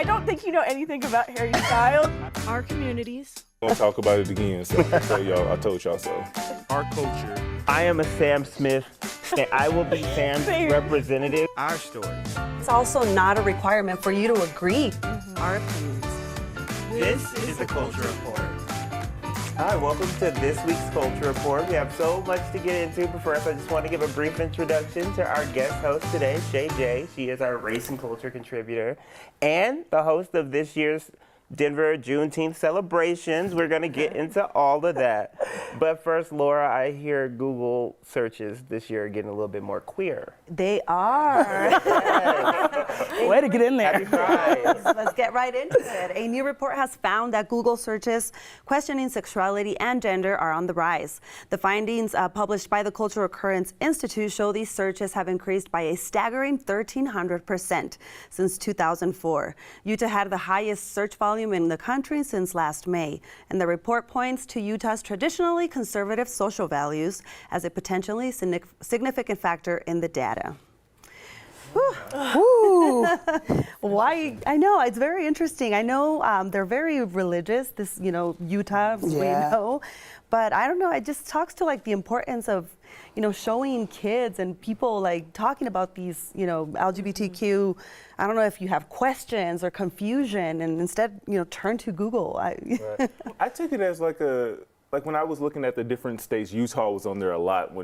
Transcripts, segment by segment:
I don't think you know anything about Harry Styles. Our communities. Gonna talk about it again, so I told y'all so. Our culture. I am a Sam Smith, and I will be Sam's representative. Our story. It's also not a requirement for you to agree. Our opinions. This is the Culture Report. Hi, welcome to this week's Culture Report. We have so much to get into, but first I just want to give a brief introduction to our guest host today, Shay J. She is our race and culture contributor and the host of this year's Denver Juneteenth celebrations. We're going to get into all of that. But first, Laura, I hear Google searches this year are getting a little bit more queer. They are. Way to get in there. Happy Pride. Let's get right into it. A new report has found that Google searches questioning sexuality and gender are on the rise. The findings published by the Cultural Occurrence Institute show these searches have increased by a staggering 1,300% since 2004. Utah had the highest search volume in the country since last May, and the report points to Utah's traditionally conservative social values as a potentially significant factor in the data. Ooh. Why? I know, it's very interesting. I know they're very religious, Utah, we know. But I don't know, it just talks to like the importance of, showing kids and people like talking about these, LGBTQ. I don't know if you have questions or confusion, and instead, turn to Google. Right. I took it as like when I was looking at the different states, Utah was on there a lot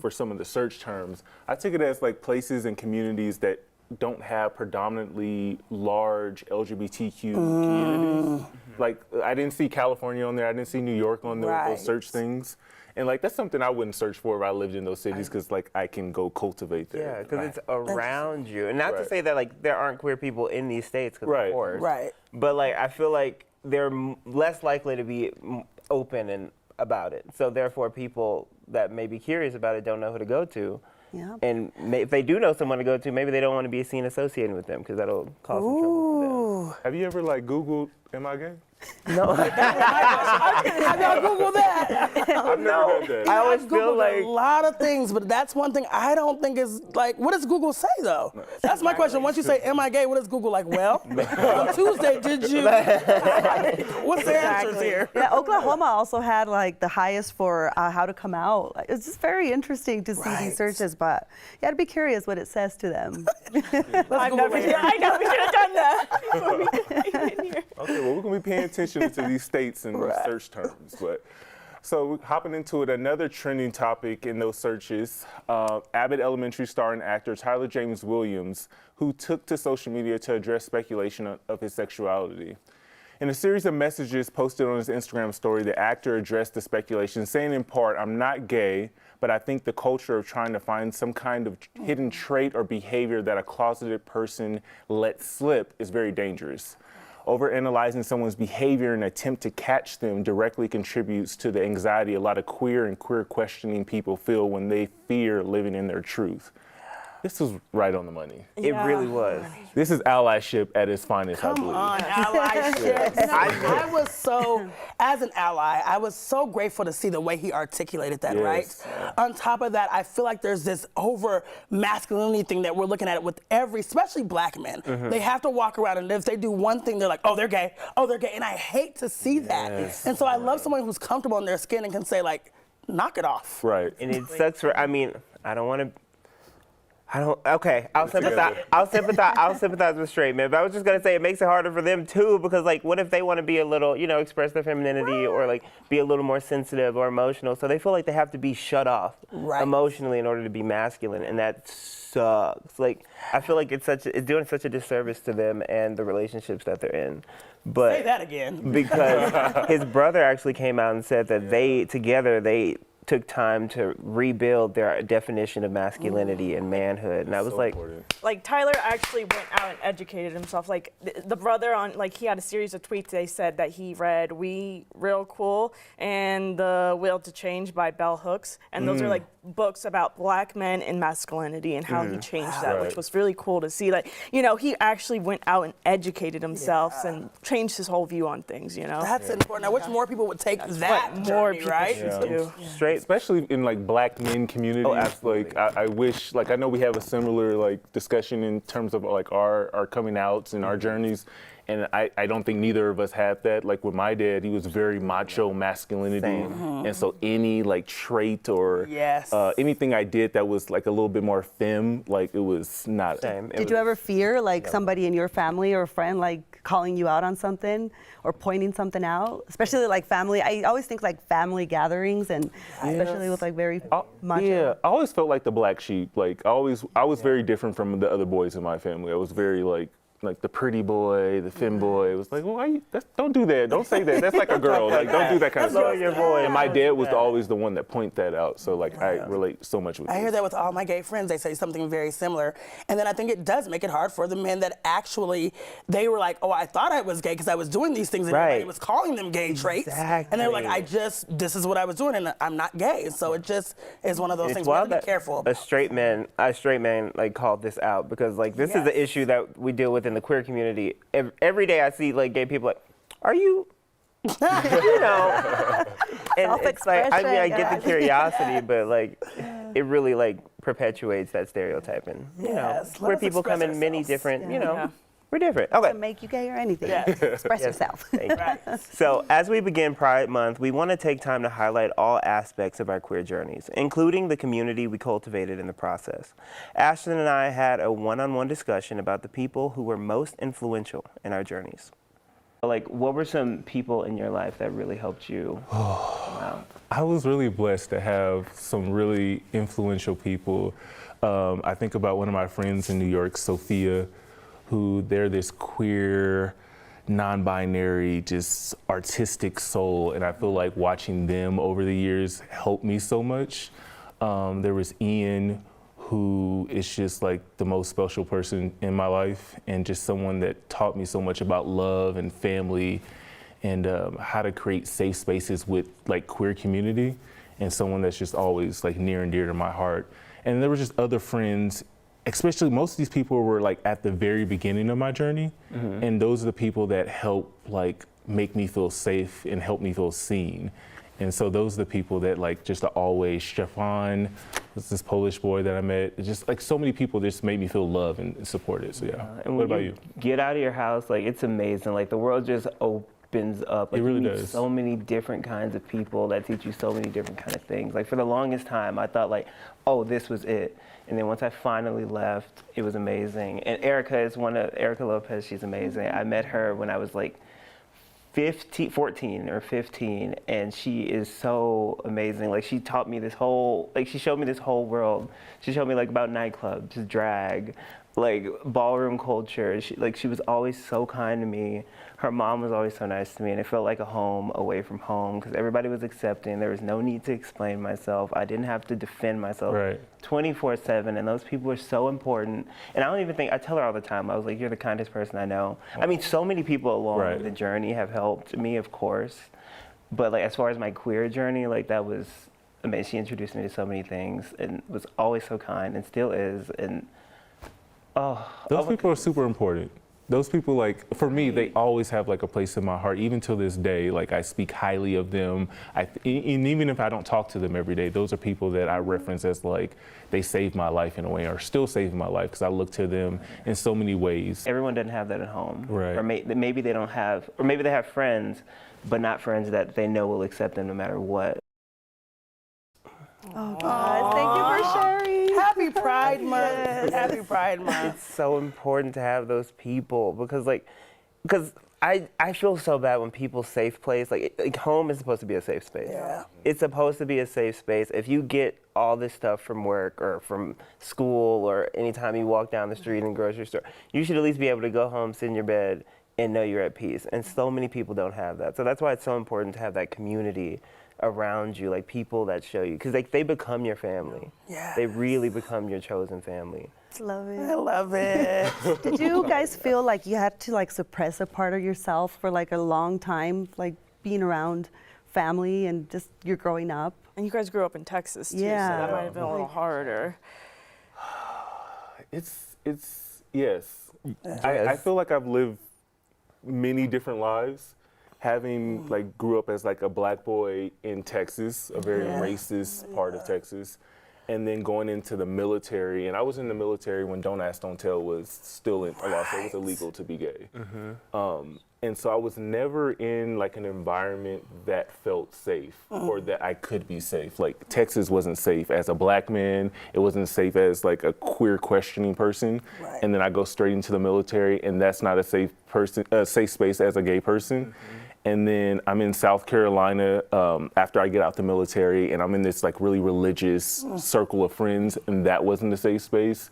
for some of the search terms. I took it as like places and communities that don't have predominantly large LGBTQ communities. Like I didn't see California on there, I didn't see New York on those search things. And like that's something I wouldn't search for if I lived in those cities, because like I can go cultivate there. Yeah, because it's around you. And not to say that like there aren't queer people in these states, because of course. Right. But like I feel like they're less likely to be open and about it. So therefore people that may be curious about it don't know who to go to. Yeah. And if they do know someone to go to, maybe they don't want to be seen associated with them, because that'll cause some trouble for them. Have you ever like Googled, am I gay? No. I gotta Google that. I've never heard that. I always I've feel Googled like a lot of things, but that's one thing I don't think is like, what does Google say though? That's my question. Once you say, am I gay, what does Google like? Well, on Tuesday, did you? What's the answers here? Yeah, Oklahoma also had like the highest for how to come out. It's just very interesting to see these searches, but you got to be curious what it says to them. I know we should have done that. Okay, well, we're going to be paying attention to these states and search terms. But so hopping into it, another trending topic in those searches, Abbott Elementary star and actor Tyler James Williams, who took to social media to address speculation of his sexuality. In a series of messages posted on his Instagram story, the actor addressed the speculation, saying in part, "I'm not gay, but I think the culture of trying to find some kind of hidden trait or behavior that a closeted person lets slip is very dangerous. Overanalyzing someone's behavior in an attempt to catch them directly contributes to the anxiety a lot of queer and queer questioning people feel when they fear living in their truth." This was right on the money. it really was. This is allyship at its finest, I believe. Come on, allyship. I was so, as an ally, I was so grateful to see the way he articulated that, right? On top of that, I feel like there's this over masculinity thing that we're looking at with especially black men. They have to walk around, and if they do one thing, they're like, oh, they're gay, and I hate to see that. And so I love someone who's comfortable in their skin and can say like, knock it off. Right. And it sucks for, I'll sympathize with straight men, but I was just gonna say it makes it harder for them too, because like, what if they want to be a little, express their femininity or like be a little more sensitive or emotional, so they feel like they have to be shut off emotionally in order to be masculine, and that sucks. Like, I feel like it's doing such a disservice to them and the relationships that they're in. But say that again. Because his brother actually came out and said that they took time to rebuild their definition of masculinity and manhood, and I was like, Like Tyler actually went out and educated himself. Like the brother he had a series of tweets. They said that he read "We Real Cool" and "The Will to Change" by Bell Hooks, and those are like books about black men and masculinity and how he changed that, which was really cool to see. Like, he actually went out and educated himself and changed his whole view on things. That's important. I wish more people would take that more journey, people right? should do. Straight straight? Especially in like black men communities. Oh, absolutely. Like I wish, like I know we have a similar like discussion in terms of like our coming outs and our journeys. And I don't think neither of us had that. Like with my dad, he was very macho masculinity. And so any like trait or anything I did that was like a little bit more femme, like it was not. Did you ever fear like somebody in your family or a friend like calling you out on something or pointing something out? Especially like family, I always think like family gatherings and especially with like very macho. Yeah, I always felt like the black sheep. Like I was very different from the other boys in my family. I was very like the pretty boy, the femme boy. It was like, well, don't do that. Don't say that. That's like a girl. Like, don't do that kind of stuff. Your voice. And my dad was always the one that pointed that out. So, like, I relate so much with I hear that with all my gay friends. They say something very similar. And then I think it does make it hard for the men that actually, they were like, oh, I thought I was gay because I was doing these things and everybody was calling them gay traits. And they were like, this is what I was doing and I'm not gay. So it just is one of those things we have to be careful about. A straight man like called this out because like this is the issue that we deal with in the queer community. Every day I see like gay people like, are you, you know, and it's like, I mean, I get the curiosity, but like, it really like perpetuates that stereotyping. You know, where people come in many different, you know, we're different. Okay. To make you gay or anything. Express yourself. So as we begin Pride Month, we want to take time to highlight all aspects of our queer journeys, including the community we cultivated in the process. Ashton and I had a one-on-one discussion about the people who were most influential in our journeys. Like, what were some people in your life that really helped you? I was really blessed to have some really influential people. I think about one of my friends in New York, Sophia, who they're this queer, non-binary, just artistic soul. And I feel like watching them over the years helped me so much. There was Ian, who is just like the most special person in my life and just someone that taught me so much about love and family and how to create safe spaces with like queer community, and someone that's just always like near and dear to my heart. And there were just other friends, especially most of these people were like at the very beginning of my journey. And those are the people that help like make me feel safe and help me feel seen. And so those are the people that like just always, Stefan was this Polish boy that I met. It's just like so many people just made me feel loved and supported. So And what about you? Get out of your house, like it's amazing. Like the world just opens up. Like, it really you meet does. so many different kinds of people that teach you so many different kind of things. Like for the longest time, I thought like, oh, this was it. And then once I finally left, it was amazing. And Erica Lopez, she's amazing. I met her when I was like 14 or 15, and she is so amazing. Like she taught me this whole, like she showed me this whole world. She showed me like about nightclubs, drag, like ballroom culture. She was always so kind to me. Her mom was always so nice to me, and it felt like a home away from home because everybody was accepting. There was no need to explain myself. I didn't have to defend myself 24/7, and those people were so important. And I tell her all the time, I was like, you're the kindest person I know. I mean, so many people along the journey have helped me, of course, but like as far as my queer journey, like that was amazing. She introduced me to so many things and was always so kind and still is. And those people are super important. Those people, like, for me, they always have like a place in my heart, even till this day. Like I speak highly of them. And even if I don't talk to them every day, those are people that I reference as like, they saved my life in a way, or still saving my life, because I look to them in so many ways. Everyone doesn't have that at home. Right. Or maybe they don't have, or maybe they have friends, but not friends that they know will accept them no matter what. Oh, guys, thank you for sharing. Happy Pride Month. Happy Pride Month. It's so important to have those people because I feel so bad when people's safe place, like home is supposed to be a safe space. Yeah. It's supposed to be a safe space. If you get all this stuff from work or from school or anytime you walk down the street in the grocery store, you should at least be able to go home, sit in your bed, and know you're at peace. And so many people don't have that. So that's why it's so important to have that community around you, like people that show you, because like they become your family. Yes. They really become your chosen family. Love it. I love it. Did you guys feel like you had to like suppress a part of yourself for like a long time, like being around family and just you're growing up? And you guys grew up in Texas too, so that might have been a little harder. It's yes. I feel like I've lived many different lives, having like grew up as like a black boy in Texas, a very racist part of Texas, and then going into the military. And I was in the military when Don't Ask, Don't Tell was still in law, so it was illegal to be gay. And so I was never in like an environment that felt safe or that I could be safe. Like Texas wasn't safe as a black man. It wasn't safe as like a queer questioning person. And then I go straight into the military, and that's not a safe space as a gay person. And then I'm in South Carolina after I get out the military, and I'm in this like really religious circle of friends, and that wasn't a safe space.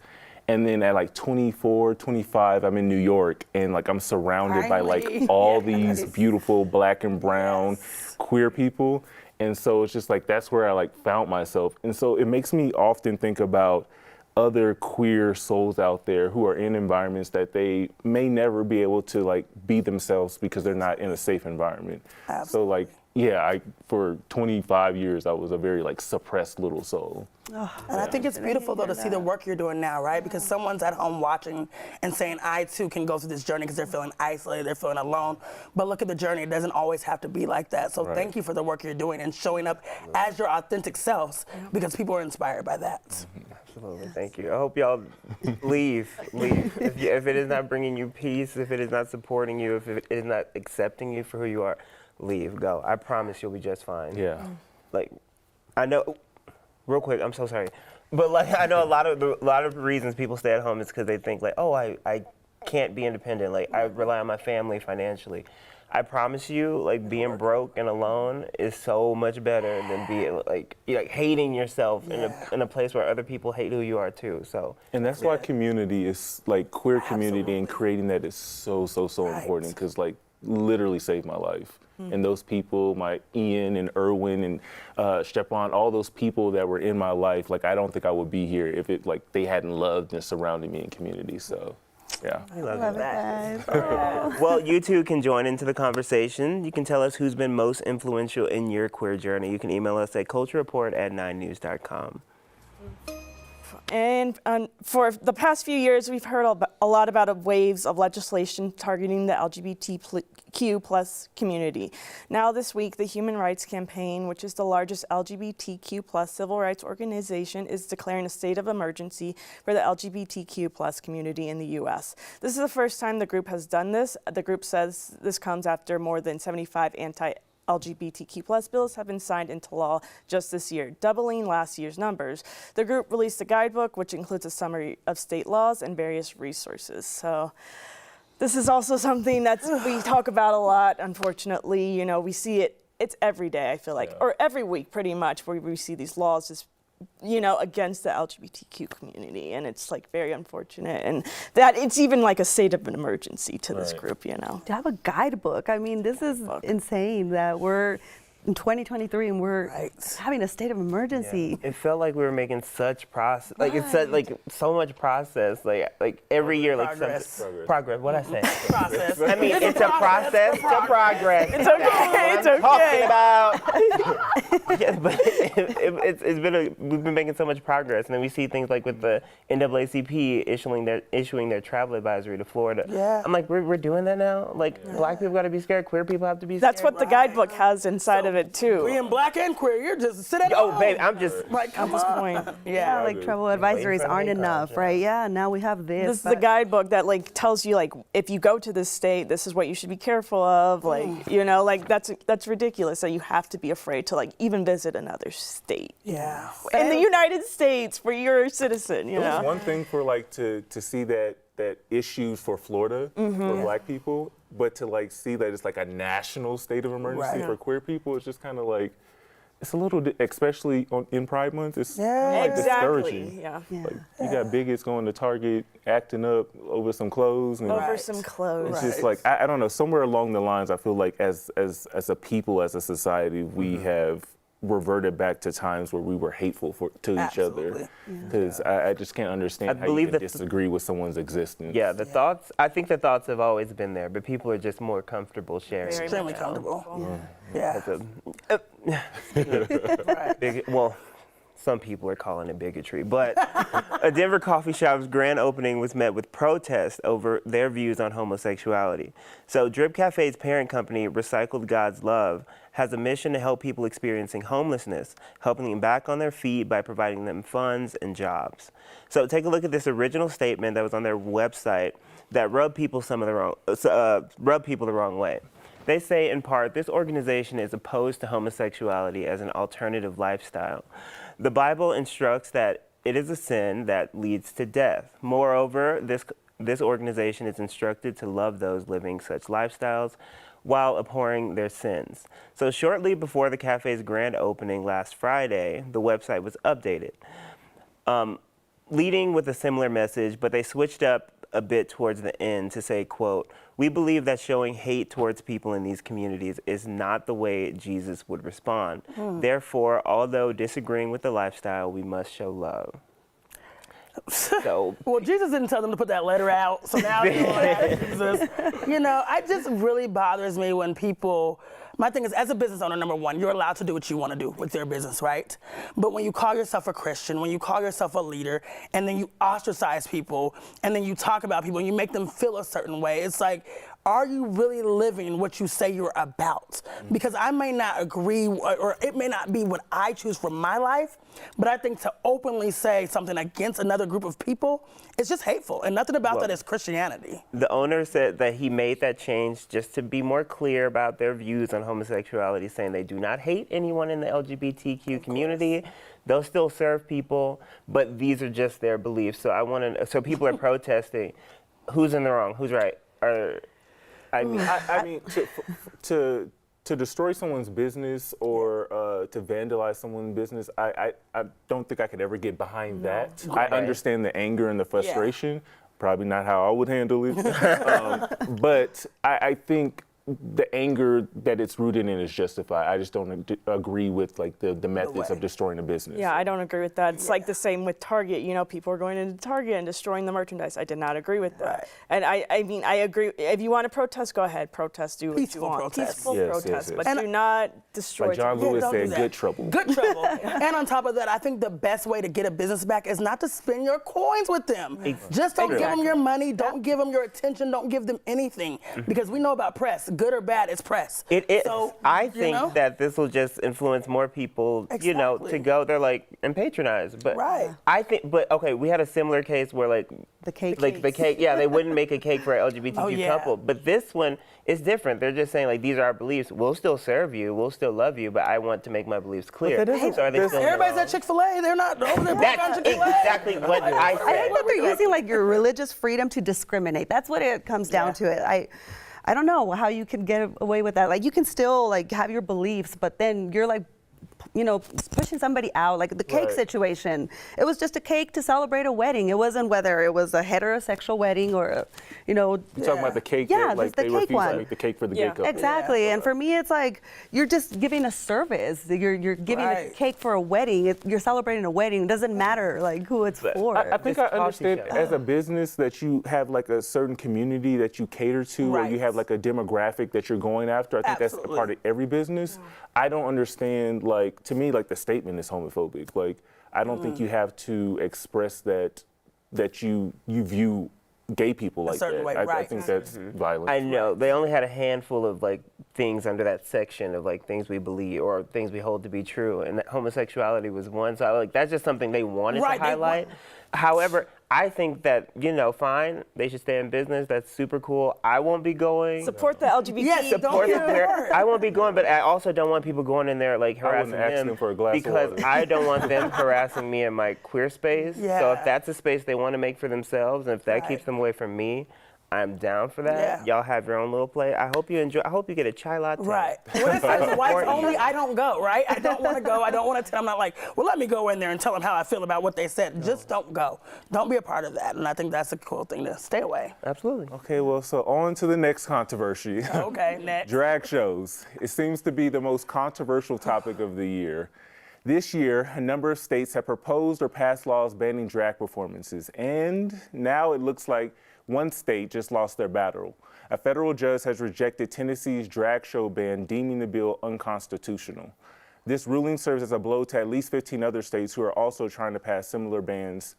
And then at like 24, 25, I'm in New York, and like I'm surrounded by like all these beautiful black and brown queer people. And so it's just like, that's where I like found myself. And so it makes me often think about other queer souls out there who are in environments that they may never be able to like be themselves because they're not in a safe environment. So like, yeah, for 25 years, I was a very like suppressed little soul. And I think it's beautiful though to see the work you're doing now, right? Because someone's at home watching and saying, I too can go through this journey because they're feeling isolated, they're feeling alone. But look at the journey, it doesn't always have to be like that. So thank you for the work you're doing and showing up as your authentic selves because people are inspired by that. Absolutely, thank you. I hope y'all leave. If it is not bringing you peace, if it is not supporting you, if it is not accepting you for who you are, leave, go. I promise you'll be just fine. Yeah. Like, I know, real quick, I'm so sorry. But like, I know a lot of reasons people stay at home is because they think like, oh, I can't be independent. Like, I rely on my family financially. I promise you, like, being broke and alone is so much better than being like hating yourself in a place where other people hate who you are too. So. And that's why community is like queer community and creating that is so important, because like literally saved my life. And those people, my Ian and Erwin and Stepan, all those people that were in my life, like I don't think I would be here if it like they hadn't loved and surrounded me in community. So, yeah. I love that. Well, you two can join into the conversation. You can tell us who's been most influential in your queer journey. You can email us at culturereport@9news.com. And for the past few years, we've heard a lot about waves of legislation targeting the LGBTQ plus community. Now this week, the Human Rights Campaign, which is the largest LGBTQ plus civil rights organization, is declaring a state of emergency for the LGBTQ plus community in the U.S. This is the first time the group has done this. The group says this comes after more than 75 anti-LGBTQ plus bills have been signed into law just this year, doubling last year's numbers. The group released a guidebook, which includes a summary of state laws and various resources. So this is also something that we talk about a lot, unfortunately. You know, we see it's every day, I feel like, or every week pretty much, where we see these laws just against the LGBTQ community, and it's like very unfortunate, and that it's even like a state of an emergency to this group, To have a guidebook, I mean, this is insane that we're in 2023 and we're having a state of emergency. It felt like we were making such process, like it said, like so much process, like every year, like progress. What I say? Process. I mean, it's a process to progress. It's okay. It's okay. Talking about. We've been making so much progress, and then we see things like with the NAACP issuing their travel advisory to Florida. Yeah. I'm like, we're doing that now. Like, black people got to be scared, queer people have to be scared. That's what the guidebook has inside of it too. Being black and queer, you're just sit at home. Oh, babe, I'm just like, come At this on. point. Yeah, like travel advisories aren't enough, right? Yeah, now we have this. This is the guidebook that like tells you like if you go to this state, this is what you should be careful of. Like like that's ridiculous that you have to be afraid to like even visit another state. Yeah. In the United States, where you're a citizen, It was one thing for like to see that issues for Florida for black people, but to like see that it's like a national state of emergency for queer people, it's just kind of like it's a little, especially in Pride Month, it's like discouraging. Yeah. Like you got bigots going to Target acting up over some clothes. And Over some clothes. it's just like I don't know. Somewhere along the lines, I feel like as a people, as a society, we have reverted back to times where we were hateful to each other. Because I just can't understand how you can disagree with someone's existence. Yeah, I think the thoughts have always been there, but people are just more comfortable sharing. Extremely comfortable. Yeah. some people are calling it bigotry, but a Denver coffee shop's grand opening was met with protest over their views on homosexuality. So Drip Cafe's parent company, Recycled God's Love, has a mission to help people experiencing homelessness, helping them back on their feet by providing them funds and jobs. So take a look at this original statement that was on their website that rubbed people the wrong way. They say, in part, this organization is opposed to homosexuality as an alternative lifestyle. The Bible instructs that it is a sin that leads to death. Moreover, this organization is instructed to love those living such lifestyles while abhorring their sins. So shortly before the cafe's grand opening last Friday, the website was updated, leading with a similar message, but they switched up a bit towards the end to say, quote, "We believe that showing hate towards people in these communities is not the way Jesus would respond. Therefore, although disagreeing with the lifestyle, we must show love." So, well, Jesus didn't tell them to put that letter out, so now you know, Jesus. You know, it just really bothers me when people. My thing is, as a business owner, number one, you're allowed to do what you want to do with your business, right? But when you call yourself a Christian, when you call yourself a leader, and then you ostracize people, and then you talk about people, and you make them feel a certain way, it's like, are you really living what you say you're about? Because I may not agree, or it may not be what I choose for my life, but I think to openly say something against another group of people, it's just hateful, and nothing about that is Christianity. The owner said that he made that change just to be more clear about their views on homosexuality, saying they do not hate anyone in the LGBTQ community. They'll still serve people, but these are just their beliefs. So so people are protesting. Who's in the wrong? Who's right? I mean, to destroy someone's business or to vandalize someone's business, I don't think I could ever get behind that. I understand the anger and the frustration. Yeah. Probably not how I would handle it. But I think the anger that it's rooted in is justified. I just don't agree with like the methods of destroying a business. Yeah, I don't agree with that. It's like the same with Target. You know, people are going into Target and destroying the merchandise. I did not agree with that. And I mean, I agree. If you want to protest, go ahead. Protest. Do what you want. Peaceful protest. But do not destroy. Like John Lewis said, good trouble. Good trouble. And on top of that, I think the best way to get a business back is not to spend your coins with them. Just don't give them your money. Don't give them your attention. Don't give them anything. Because we know about press. Good or bad, it's press. It is. So, I think that this will just influence more people, you know, to go. They're like, and patronize. But I think, but okay, we had a similar case where like the cake, yeah, they wouldn't make a cake for an LGBTQ couple. But this one is different. They're just saying like, these are our beliefs. We'll still serve you. We'll still love you. But I want to make my beliefs clear. So are they still everybody's at Chick-fil-A. They're not over there. That's exactly what I said. I think that they're using like your religious freedom to discriminate. That's what it comes down to. It. I don't know how you can get away with that. Like you can still like have your beliefs, but then you're like, you know, pushing somebody out. Like the cake situation. It was just a cake to celebrate a wedding. It wasn't whether it was a heterosexual wedding or, you know. You're talking about the cake. Yeah, like the they cake refused to make the cake for the gay couple. Exactly. And for me, it's like you're just giving a service. You're giving a cake for a wedding. You're celebrating a wedding. It doesn't matter like who it's for. I think I understand as a business that you have like a certain community that you cater to, or you have like a demographic that you're going after. I think that's a part of every business. I don't understand, like, to me, like the statement is homophobic. Like, I don't think you have to express that you view gay people like that. I think that's violent. I know. They only had a handful of like things under that section of like things we believe or things we hold to be true, and that homosexuality was one. So like that's just something they wanted to highlight. However, I think that, you know, fine, they should stay in business. That's super cool. I won't be going. Support the LGBT. Yes, support I won't be going, but I also don't want people going in there like harassing them for a glass because of water. I don't want them harassing me in my queer space. So if that's a space they want to make for themselves, and if that keeps them away from me, I'm down for that. Y'all have your own little play. I hope you enjoy. I hope you get a chai latte. Right. When it says whites only, I don't go, right? I don't want to go. I don't want to tell. I'm not like, well, let me go in there and tell them how I feel about what they said. Just don't go. Don't be a part of that. And I think that's a cool thing to stay away. Absolutely. Okay, well, so on to the next controversy. Okay, next. Drag shows. It seems to be the most controversial topic of the year. This year, a number of states have proposed or passed laws banning drag performances. And now it looks like one state just lost their battle. A federal judge has rejected Tennessee's drag show ban, deeming the bill unconstitutional. This ruling serves as a blow to at least 15 other states who are also trying to pass similar bans.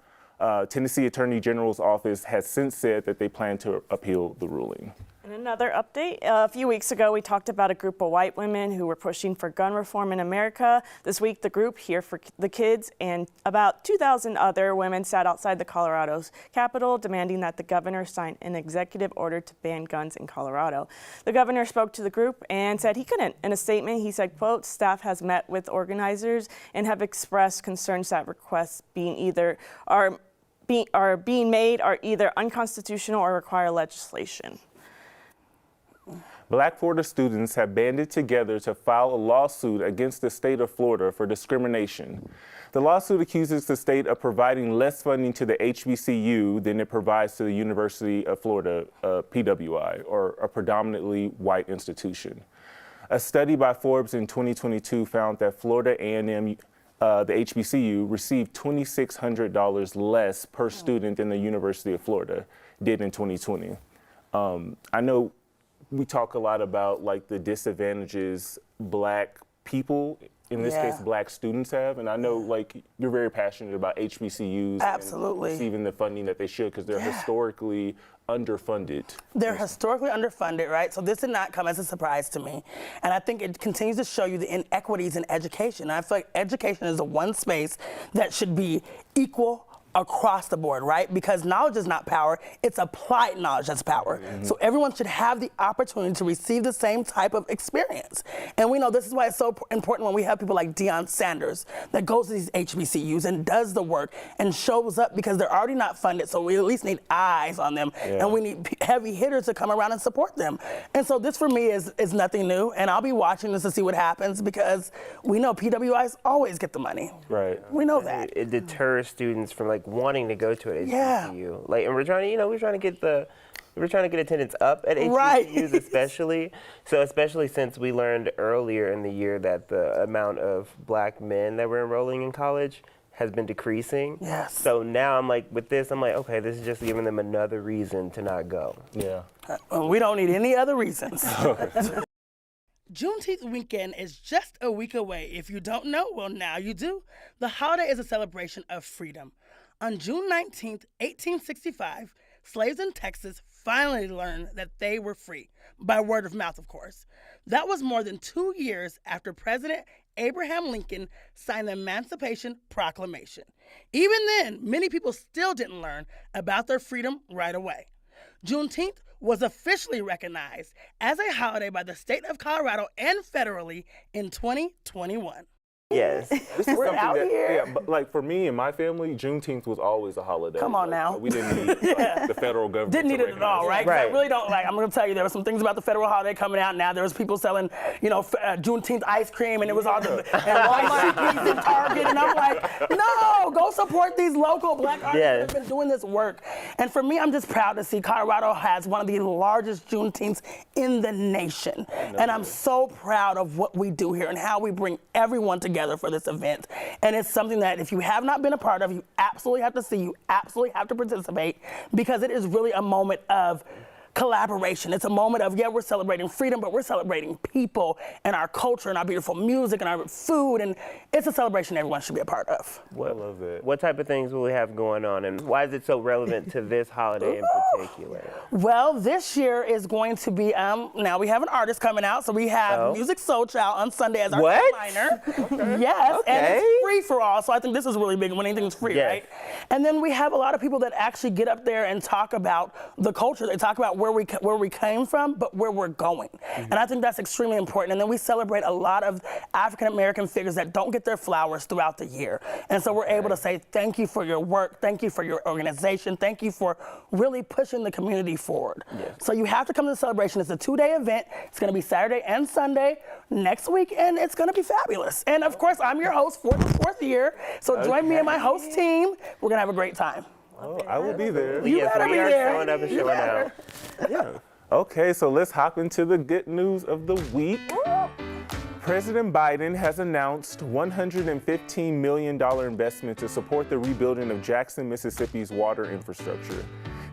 Tennessee Attorney General's office has since said that they plan to appeal the ruling. And another update, a few weeks ago we talked about a group of white women who were pushing for gun reform in America. This week the group Here for the Kids and about 2,000 other women sat outside the Colorado's Capitol demanding that the governor sign an executive order to ban guns in Colorado. The governor spoke to the group and said he couldn't. In a statement he said, quote, staff has met with organizers and have expressed concerns that requests being made are either unconstitutional or require legislation. Black Florida students have banded together to file a lawsuit against the state of Florida for discrimination. The lawsuit accuses the state of providing less funding to the HBCU than it provides to the University of Florida, PWI, or a predominantly white institution. A study by Forbes in 2022 found that Florida A&M, the HBCU, received $2,600 less per student than the University of Florida did in 2020. I know we talk a lot about like the disadvantages Black people, in this case Black students, have, and I know like you're very passionate about HBCUs Absolutely. and receiving the funding that they should because they're historically underfunded. They're historically underfunded, right? So this did not come as a surprise to me. And I think it continues to show you the inequities in education. And I feel like education is the one space that should be equal across the board, right? Because knowledge is not power, it's applied knowledge that's power. So everyone should have the opportunity to receive the same type of experience. And we know this is why it's so important when we have people like Deion Sanders that goes to these HBCUs and does the work and shows up because they're already not funded, so we at least need eyes on them and we need heavy hitters to come around and support them. And so this for me is nothing new, and I'll be watching this to see what happens because we know PWIs always get the money. Right. We know that. It deters students from like wanting to go to an HBCU. Like, and we're trying to get attendance up at HBCUs, especially. So especially since we learned earlier in the year that the amount of Black men that were enrolling in college has been decreasing. Yes. So now I'm like, with this, I'm like, okay, this is just giving them another reason to not go. Yeah. We don't need any other reasons. Juneteenth weekend is just a week away. If you don't know, well, now you do. The holiday is a celebration of freedom. On June 19th, 1865, slaves in Texas finally learned that they were free, by word of mouth, of course. That was more than 2 years after President Abraham Lincoln signed the Emancipation Proclamation. Even then, many people still didn't learn about their freedom right away. Juneteenth was officially recognized as a holiday by the state of Colorado and federally in 2021. Yes. This is We're out here. Yeah, but like for me and my family, Juneteenth was always a holiday. Come on Like, now. We didn't need like, the federal government. Didn't to need it at all, recognize right? it. 'Cause I Right. really don't like. I'm going to tell you, there were some things about the federal holiday coming out now. There was people selling, Juneteenth ice cream, and it was all the Walmart and Target, and I'm like, no, go support these local Black artists that have been doing this work. And for me, I'm just proud to see Colorado has one of the largest Juneteenths in the nation, and I'm so proud of what we do here and how we bring everyone together for this event. And it's something that if you have not been a part of, you absolutely have to see, you absolutely have to participate, because it is really a moment of collaboration. It's a moment of, we're celebrating freedom, but we're celebrating people and our culture and our beautiful music and our food, and it's a celebration everyone should be a part of. I love that. What type of things will we have going on, and why is it so relevant to this holiday in particular? Well, this year is going to be, now we have an artist coming out, so we have Music Soul Child on Sunday as our headliner. Yes, and it's free for all, so I think this is really big when anything's free, right? And then we have a lot of people that actually get up there and talk about the culture. They talk about where we came from, but where we're going. And I think that's extremely important. And then we celebrate a lot of African American figures that don't get their flowers throughout the year. And so we're able to say thank you for your work, thank you for your organization, thank you for really pushing the community forward. So you have to come to the celebration. It's a 2-day event. It's going to be Saturday and Sunday next week, and it's going to be fabulous. And of course, I'm your host for the 4th year. So join me and my host team. We're going to have a great time. Oh, I will be there. You better be there. Showing up and showing out. Yeah. Okay, so let's hop into the good news of the week. President Biden has announced $115 million investment to support the rebuilding of Jackson, Mississippi's water infrastructure.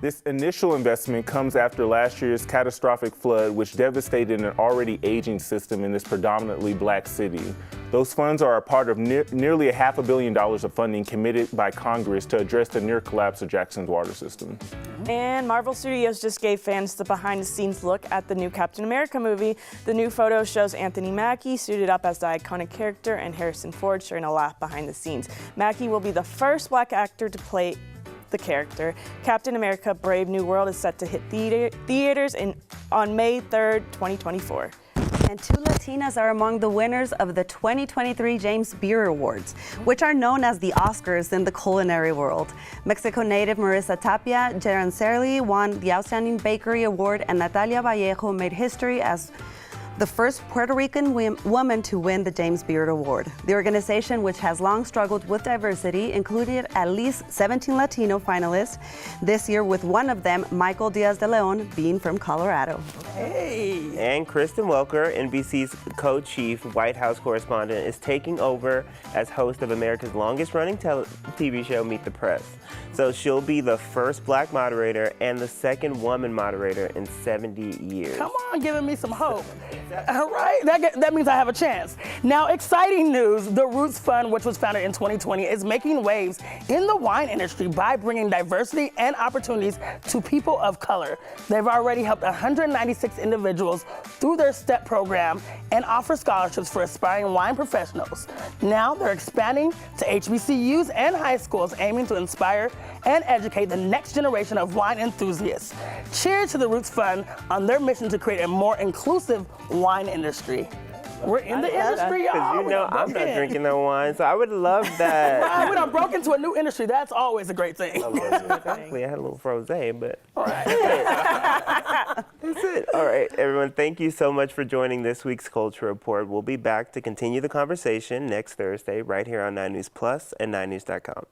This initial investment comes after last year's catastrophic flood, which devastated an already aging system in this predominantly black city. Those funds are a part of nearly $500 million of funding committed by Congress to address the near collapse of Jackson's water system. And Marvel Studios just gave fans the behind-the-scenes look at the new Captain America movie. The new photo shows Anthony Mackie suited up as the iconic character and Harrison Ford sharing a laugh behind the scenes. Mackie will be the first black actor to play the character. Captain America Brave New World is set to hit theaters on May 3rd, 2024. And 2 Latinas are among the winners of the 2023 James Beard Awards, which are known as the Oscars in the culinary world. Mexico native Marissa Tapia Gerancerli won the Outstanding Bakery Award, and Natalia Vallejo made history as the first Puerto Rican woman to win the James Beard Award. The organization, which has long struggled with diversity, included at least 17 Latino finalists this year, with one of them, Michael Diaz de Leon, being from Colorado. Hey. And Kristen Welker, NBC's co-chief White House correspondent, is taking over as host of America's longest-running TV show, Meet the Press. So she'll be the first black moderator and the second woman moderator in 70 years. Come on, giving me some hope. All right, that means I have a chance. Now, exciting news. The Roots Fund, which was founded in 2020, is making waves in the wine industry by bringing diversity and opportunities to people of color. They've already helped 196 individuals through their STEP program and offer scholarships for aspiring wine professionals. Now they're expanding to HBCUs and high schools, aiming to inspire and educate the next generation of wine enthusiasts. Cheers to the Roots Fund on their mission to create a more inclusive wine industry. We're in the industry, y'all. Because you know I'm not drinking no wine, so I would love that. We done broke into a new industry. That's always a great thing. Exactly. I had a little frosé, but All right. that's it. All right, everyone, thank you so much for joining this week's Culture Report. We'll be back to continue the conversation next Thursday right here on 9 News Plus and 9news.com.